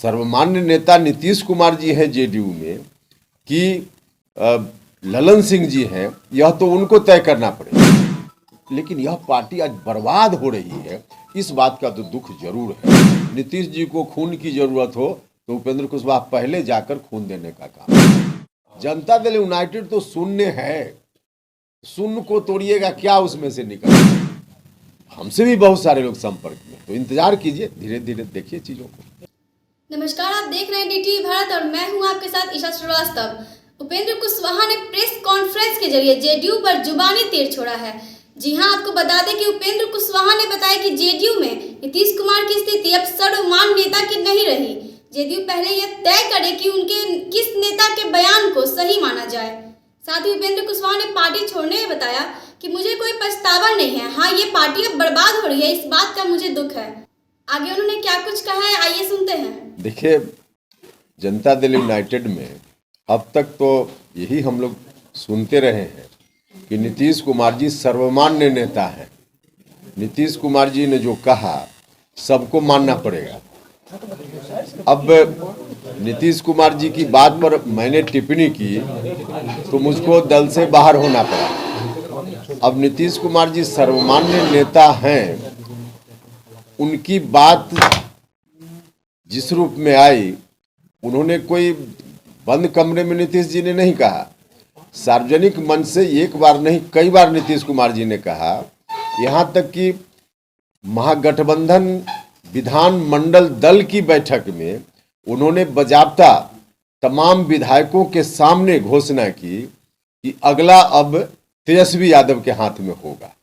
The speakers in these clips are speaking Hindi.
सर्वमान्य नेता नीतीश कुमार जी हैं जेडीयू में कि ललन सिंह जी हैं, यह तो उनको तय करना पड़ेगा। लेकिन यह पार्टी आज बर्बाद हो रही है, इस बात का तो दुख जरूर है। नीतीश जी को खून की जरूरत हो तो उपेंद्र कुशवाहा पहले जाकर खून देने का काम। जनता दल यूनाइटेड तो शून्य है, शून्य को तोड़िएगा क्या उसमें से निकल। हमसे भी बहुत सारे लोग संपर्क में, तो इंतजार कीजिए, धीरे धीरे देखिए चीजों को। नमस्कार, आप देख रहे हैं डीटीवी भारत और मैं हूं आपके साथ ईशा श्रीवास्तव। उपेंद्र कुशवाहा ने प्रेस कॉन्फ्रेंस के जरिए जेडीयू पर जुबानी तीर छोड़ा है। जी हां, आपको बता दें कि उपेंद्र कुशवाहा ने बताया कि जेडीयू में नीतीश कुमार की स्थिति अब सर्वमान्य नेता की नहीं रही। जेडीयू पहले यह तय करे कि उनके किस नेता के बयान को सही माना जाए। साथ ही उपेंद्र कुशवाहा ने पार्टी छोड़ने में बताया कि मुझे कोई पछतावा नहीं है, हाँ ये पार्टी अब बर्बाद हो रही है, इस बात का मुझे दुख है। आगे उन्होंने क्या कुछ कहा है, आइए सुनते हैं। देखिए, जनता दल यूनाइटेड में अब तक तो यही हम लोग सुनते रहे हैं कि नीतीश कुमार जी सर्वमान्य नेता हैं। नीतीश कुमार जी ने जो कहा सबको मानना पड़ेगा। अब नीतीश कुमार जी की बात पर मैंने टिप्पणी की तो मुझको दल से बाहर होना पड़ा। अब नीतीश कुमार जी सर्वमान्य नेता हैं, उनकी बात जिस रूप में आई, उन्होंने कोई बंद कमरे में नीतीश जी ने नहीं कहा, सार्वजनिक मंच से एक बार नहीं कई बार नीतीश कुमार जी ने कहा। यहाँ तक कि महागठबंधन विधानमंडल दल की बैठक में उन्होंने बजाबता तमाम विधायकों के सामने घोषणा की कि अगला अब तेजस्वी यादव के हाथ में होगा।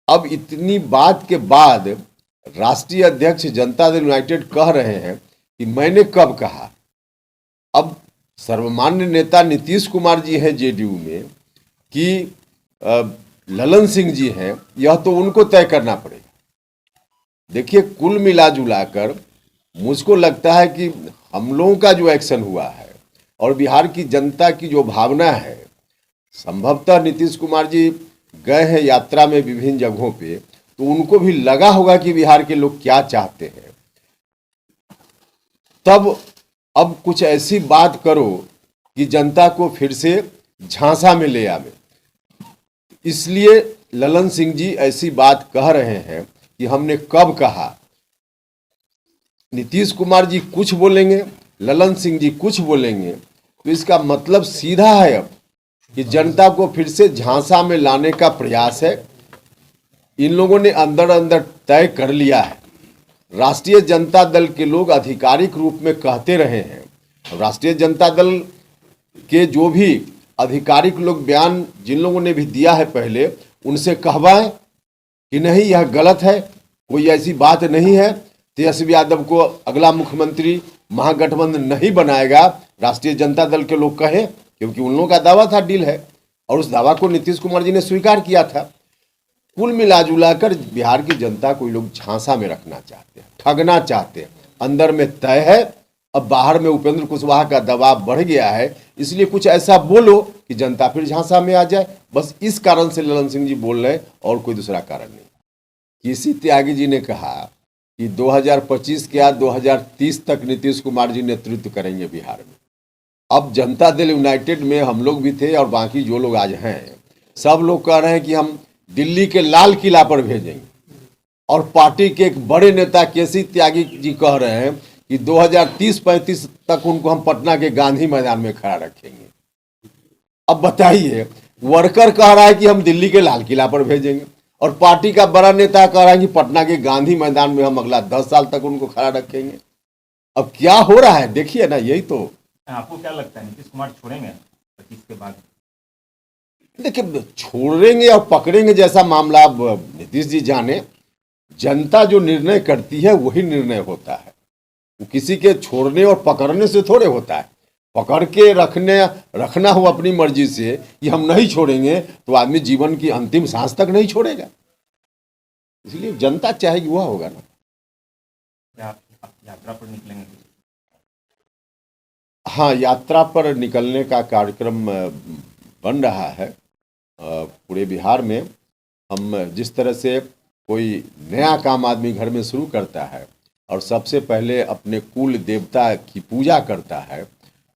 अब इतनी बात के बाद राष्ट्रीय अध्यक्ष जनता दल यूनाइटेड कह रहे हैं कि मैंने कब कहा। अब सर्वमान्य नेता नीतीश कुमार जी हैं जेडीयू में कि ललन सिंह जी हैं, यह तो उनको तय करना पड़ेगा। देखिए, कुल मिला जुलाकर मुझको लगता है कि हम लोगों का जो एक्शन हुआ है और बिहार की जनता की जो भावना है, संभवतः नीतीश कुमार जी गए हैं यात्रा में विभिन्न जगहों पे, तो उनको भी लगा होगा कि बिहार के लोग क्या चाहते हैं। तब अब कुछ ऐसी बात करो कि जनता को फिर से झांसा में ले आवे। इसलिए ललन सिंह जी ऐसी बात कह रहे हैं कि हमने कब कहा। नीतीश कुमार जी कुछ बोलेंगे, ललन सिंह जी कुछ बोलेंगे, तो इसका मतलब सीधा है अब कि जनता को फिर से झांसा में लाने का प्रयास है। इन लोगों ने अंदर अंदर तय कर लिया है। राष्ट्रीय जनता दल के लोग आधिकारिक रूप में कहते रहे हैं, राष्ट्रीय जनता दल के जो भी आधिकारिक लोग बयान जिन लोगों ने भी दिया है पहले, उनसे कहवाएं कि नहीं यह गलत है, कोई ऐसी बात नहीं है, तेजस्वी यादव को अगला मुख्यमंत्री महागठबंधन नहीं बनाएगा। राष्ट्रीय जनता दल के लोग कहें, क्योंकि उन लोगों का दावा था, डील है, और उस दावा को नीतीश कुमार जी ने स्वीकार किया था। कुल मिलाजुलाकर बिहार की जनता को लोग झांसा में रखना चाहते हैं, ठगना चाहते हैं। अंदर में तय है, अब बाहर में उपेंद्र कुशवाहा का दबाव बढ़ गया है, इसलिए कुछ ऐसा बोलो कि जनता फिर झांसा में आ जाए। बस इस कारण से ललन सिंह जी बोल रहे हैं, और कोई दूसरा कारण नहीं। किसी त्यागी जी ने कहा कि 2025 के बाद 2030 तक नीतीश कुमार जी नेतृत्व करेंगे बिहार में। अब जनता दल यूनाइटेड में हम लोग भी थे और बाकी जो लोग आज हैं, सब लोग कह रहे हैं कि हम दिल्ली के लाल किला पर भेजेंगे, और पार्टी के एक बड़े नेता केसी त्यागी जी कह रहे हैं कि 2030-35 तक उनको हम पटना के गांधी मैदान में खड़ा रखेंगे। अब बताइए, वर्कर कह रहा है कि हम दिल्ली के लाल किला पर भेजेंगे, और पार्टी का बड़ा नेता कह रहा है कि पटना के गांधी मैदान में हम अगला 10 साल तक उनको खड़ा रखेंगे। अब क्या हो रहा है देखिए ना, यही तो। आपको क्या लगता है नीतीश कुमार छोड़ेंगे 25 के बाद? देखिए, छोड़ेंगे और पकड़ेंगे जैसा मामला अब नीतीश जी जाने। जनता जो निर्णय करती है वही निर्णय होता है, वो किसी के छोड़ने और पकड़ने से थोड़े होता है। पकड़ के रखना हो अपनी मर्जी से कि हम नहीं छोड़ेंगे, तो आदमी जीवन की अंतिम सांस तक नहीं छोड़ेगा। इसलिए जनता चाहेगी वह होगा ना। क्या आप यात्रा पर निकलेंगे? हाँ, यात्रा पर निकलने का कार्यक्रम बन रहा है पूरे बिहार में। हम जिस तरह से कोई नया काम आदमी घर में शुरू करता है, और सबसे पहले अपने कुल देवता की पूजा करता है,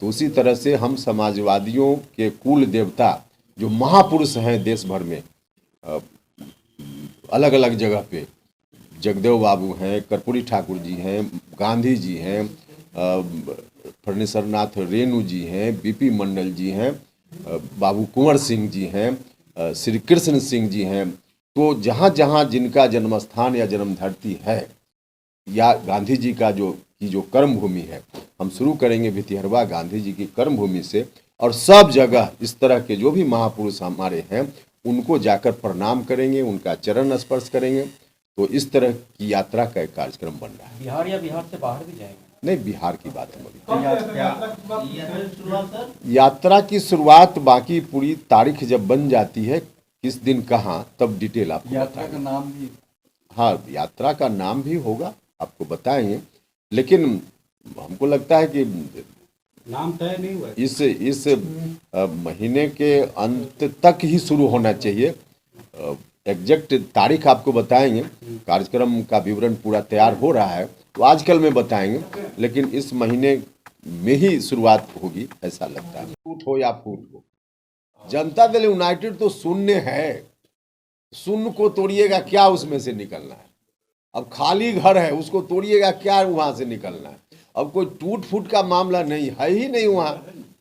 तो उसी तरह से हम समाजवादियों के कुल देवता जो महापुरुष हैं देश भर में अलग अलग जगह पे, जगदेव बाबू हैं, कर्पूरी ठाकुर जी हैं, गांधी जी हैं, फणीश्वरनाथ रेणु जी हैं, बीपी मंडल जी हैं, बाबू कुंवर सिंह जी हैं, श्री कृष्ण सिंह जी हैं। तो जहाँ जहाँ जिनका जन्मस्थान या जन्मधरती है या गांधी जी का जो कर्म भूमि है, हम शुरू करेंगे भितिहरवा गांधी जी की कर्म भूमि से, और सब जगह इस तरह के जो भी महापुरुष हमारे हैं उनको जाकर प्रणाम करेंगे, उनका चरण स्पर्श करेंगे। तो इस तरह की यात्रा का एक कार्यक्रम बन रहा है। बिहार या बिहार से बाहर भी जाएंगे? नहीं, बिहार की बात है अभी। यात्रा की शुरुआत बाकी पूरी तारीख जब बन जाती है, किस दिन कहाँ, तब डिटेल आपको यात्रा का नाम भी? हाँ, यात्रा का नाम भी होगा, आपको बताएंगे, लेकिन हमको लगता है कि नाम तय नहीं हुआ। इस महीने के अंत तक ही शुरू होना चाहिए। एग्जैक्ट तारीख आपको बताएंगे, कार्यक्रम का विवरण पूरा तैयार हो रहा है तो आजकल में बताएंगे, लेकिन इस महीने में ही शुरुआत होगी ऐसा लगता है। फूट हो या फूट हो, जनता दल यूनाइटेड तो शून्य है, शून्य को तोड़िएगा क्या उसमें से निकलना है। अब खाली घर है, उसको तोड़िएगा क्या वहां से निकलना है। अब कोई टूट फूट का मामला नहीं है ही नहीं, वहां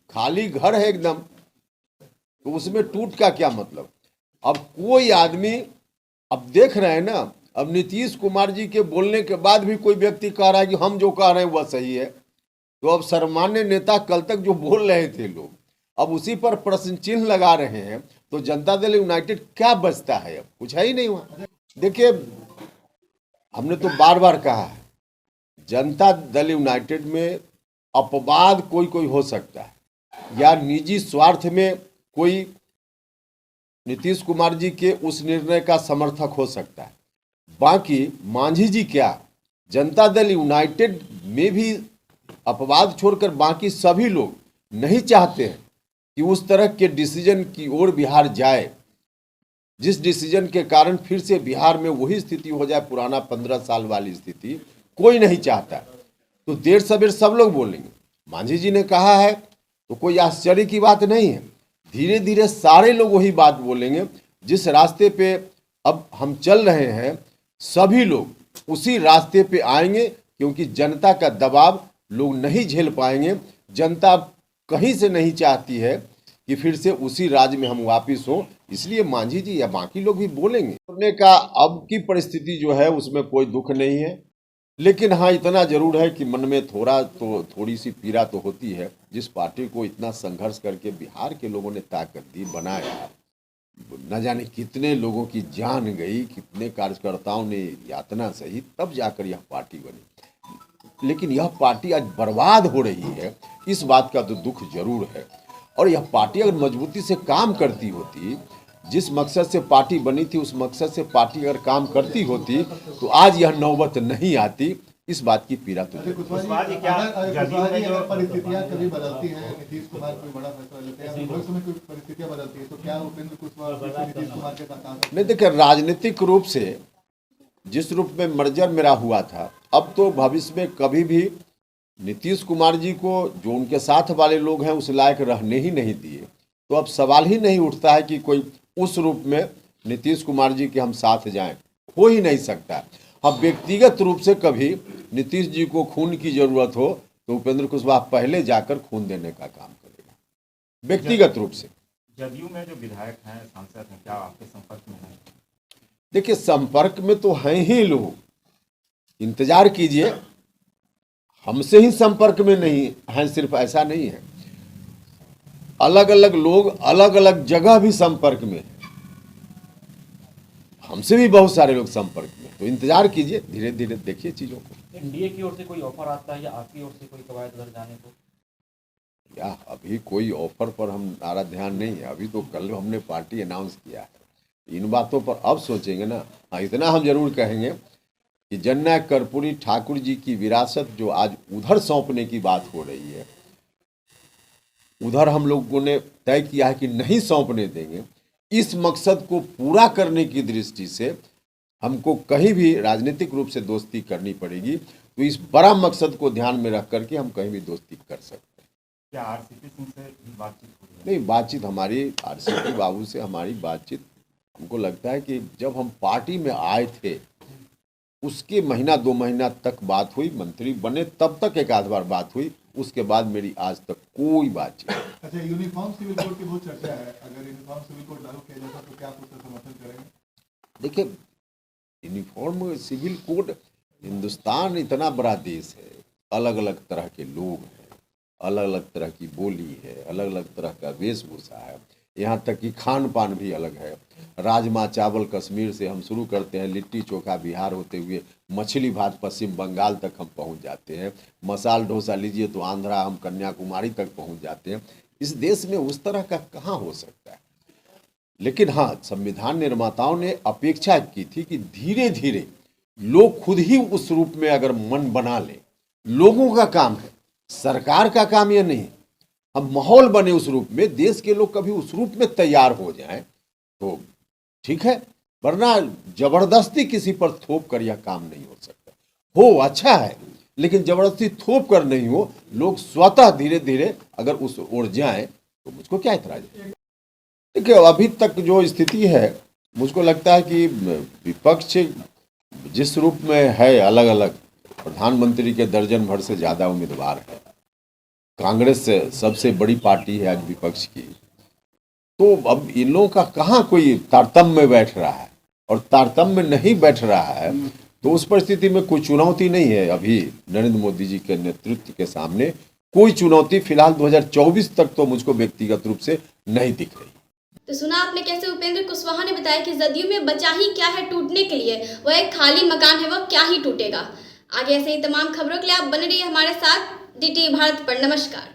खाली घर है एकदम, तो उसमें टूट का क्या मतलब। अब कोई आदमी, अब देख रहे हैं ना, अब नीतीश कुमार जी के बोलने के बाद भी कोई व्यक्ति कह रहा है कि हम जो कह रहे हैं वह सही है। तो अब सर्वमान्य नेता कल तक जो बोल रहे थे लोग, अब उसी पर प्रश्न चिन्ह लगा रहे हैं, तो जनता दल यूनाइटेड क्या बचता है? अब कुछ है ही नहीं वहां। देखिए, हमने तो बार बार कहा है, जनता दल यूनाइटेड में अपवाद कोई कोई हो सकता है, या निजी स्वार्थ में कोई नीतीश कुमार जी के उस निर्णय का समर्थक हो सकता है। बाकी मांझी जी क्या, जनता दल यूनाइटेड में भी अपवाद छोड़कर बाकी सभी लोग नहीं चाहते हैं कि उस तरह के डिसीजन की ओर बिहार जाए, जिस डिसीजन के कारण फिर से बिहार में वही स्थिति हो जाए, पुराना 15 साल वाली स्थिति कोई नहीं चाहता। तो देर सवेर सब लोग बोलेंगे। मांझी जी ने कहा है तो कोई आश्चर्य की बात नहीं है, धीरे धीरे सारे लोग वही बात बोलेंगे। जिस रास्ते पे अब हम चल रहे हैं, सभी लोग उसी रास्ते पे आएंगे, क्योंकि जनता का दबाव लोग नहीं झेल पाएंगे। जनता कहीं से नहीं चाहती है कि फिर से उसी राज्य में हम वापिस हों, इसलिए मांझी जी या बाकी लोग भी बोलेंगे। करने का अब की परिस्थिति जो है उसमें कोई दुख नहीं है, लेकिन हाँ इतना जरूर है कि मन में थोड़ी सी पीड़ा तो होती है। जिस पार्टी को इतना संघर्ष करके बिहार के लोगों ने ताकत दी, बनाया, न जाने कितने लोगों की जान गई, कितने कार्यकर्ताओं ने यातना सही, तब जाकर यह पार्टी बनी। लेकिन यह पार्टी आज बर्बाद हो रही है, इस बात का तो दुख जरूर है। और यह पार्टी अगर मजबूती से काम करती होती, जिस मकसद से पार्टी बनी थी उस मकसद से पार्टी अगर काम करती होती, तो आज यह नौबत नहीं आती। इस बात की पीड़ा तो परिस्थितियां कभी बदलती हैं, नीतीश कुमार कोई बड़ा फैसला लेते हैं, भविष्य में कोई परिस्थितियां बदलती है, तो क्या उपेंद्र कुशवाहा नीतीश कुमार के साथ? नहीं, देखिए, राजनीतिक रूप से जिस रूप में मर्जर मेरा हुआ था, अब तो भविष्य में कभी भी नीतीश कुमार जी को जो उनके साथ वाले लोग हैं उस लायक रहने ही नहीं दिए, तो अब सवाल ही नहीं उठता है कि कोई उस रूप में नीतीश कुमार जी के हम साथ जाएं, हो ही नहीं सकता। अब व्यक्तिगत रूप से कभी नीतीश जी को खून की जरूरत हो तो उपेंद्र कुशवाहा पहले जाकर खून देने का काम करेगा, व्यक्तिगत रूप से। जदयू में जो विधायक हैं, सांसद हैं, क्या आपके संपर्क में हैं? देखिए, संपर्क में तो हैं ही लोग, इंतजार कीजिए। हमसे ही संपर्क में नहीं हैं, सिर्फ ऐसा नहीं है, अलग अलग लोग अलग अलग जगह भी संपर्क में हैं, हमसे भी बहुत सारे लोग संपर्क में। तो इंतजार कीजिए, धीरे धीरे देखिए चीजों को। एनडीए की ओर से कोई ऑफर आता है या आपकी ओर से कोई कवायद उधर जाने को? या अभी कोई ऑफर पर हमारा ध्यान नहीं है। अभी तो कल हमने पार्टी अनाउंस किया है, इन बातों पर अब सोचेंगे ना। हाँ, इतना हम जरूर कहेंगे कि जननायक कर्पूरी ठाकुर जी की विरासत जो आज उधर सौंपने की बात हो रही है, उधर हम लोगों ने तय किया है कि नहीं सौंपने देंगे। इस मकसद को पूरा करने की दृष्टि से हमको कहीं भी राजनीतिक रूप से दोस्ती करनी पड़ेगी तो इस बड़ा मकसद को ध्यान में रख करके हम कहीं भी दोस्ती कर सकते हैं। क्या आरसीपी सिंह से भी बातचीत हो रही है? नहीं, बातचीत हमारी आरसीपी बाबू से हमारी बातचीत हमको लगता है कि जब हम पार्टी में आए थे उसके महीना 2 महीना तक बात हुई, मंत्री बने तब तक एक आध बार बात हुई, उसके बाद मेरी आज तक कोई बातचीत नहीं। अच्छा, यूनिफॉर्म सिविल कोड की बहुत चर्चा है, अगर यूनिफॉर्म सिविल कोड लागू किया जाता तो क्या आप उसका समर्थन करेंगे? देखिए, यूनिफॉर्म सिविल कोड, हिंदुस्तान इतना बड़ा देश है, अलग अलग तरह के लोग हैं, अलग अलग तरह की बोली है, अलग अलग तरह का वेशभूषा है, यहाँ तक कि खान पान भी अलग है। राजमा चावल कश्मीर से हम शुरू करते हैं, लिट्टी चोखा बिहार होते हुए मछली भात पश्चिम बंगाल तक हम पहुँच जाते हैं, मसाल डोसा लीजिए तो आंध्रा हम कन्याकुमारी तक पहुँच जाते हैं। इस देश में उस तरह का कहाँ हो सकता है। लेकिन हाँ, संविधान निर्माताओं ने अपेक्षा की थी कि धीरे धीरे लोग खुद ही उस रूप में अगर मन बना ले, लोगों का काम है, सरकार का काम यह नहीं। हम माहौल बने उस रूप में, देश के लोग कभी उस रूप में तैयार हो जाएं तो ठीक है, वरना जबरदस्ती किसी पर थोप कर यह काम नहीं हो सकता। हो अच्छा है, लेकिन जबरदस्ती थोप कर नहीं हो, लोग स्वतः धीरे धीरे अगर उस ओर जाएं तो मुझको क्या इतराज है। देखिए, अभी तक जो स्थिति है, मुझको लगता है कि विपक्ष जिस रूप में है, अलग अलग प्रधानमंत्री के दर्जन भर से ज़्यादा उम्मीदवार है, कांग्रेस सबसे बड़ी पार्टी है आज विपक्ष की, तो अब इन लोगों का कहाँ कोई तारतम्य में बैठ रहा है, और तारतम्य में नहीं बैठ रहा है तो उस परिस्थिति में कोई चुनौती नहीं है। अभी नरेंद्र मोदी जी के नेतृत्व के सामने कोई चुनौती फिलहाल 2024 तक तो मुझको व्यक्तिगत रूप से नहीं दिख रही। तो सुना आपने कैसे उपेंद्र कुशवाहा ने बताया कि जदयू में बचा ही क्या है टूटने के लिए, वह एक खाली मकान है, वह क्या ही टूटेगा। आगे ऐसे ही तमाम खबरों के लिए आप बने रहिए हमारे साथ DT भारत पर। नमस्कार।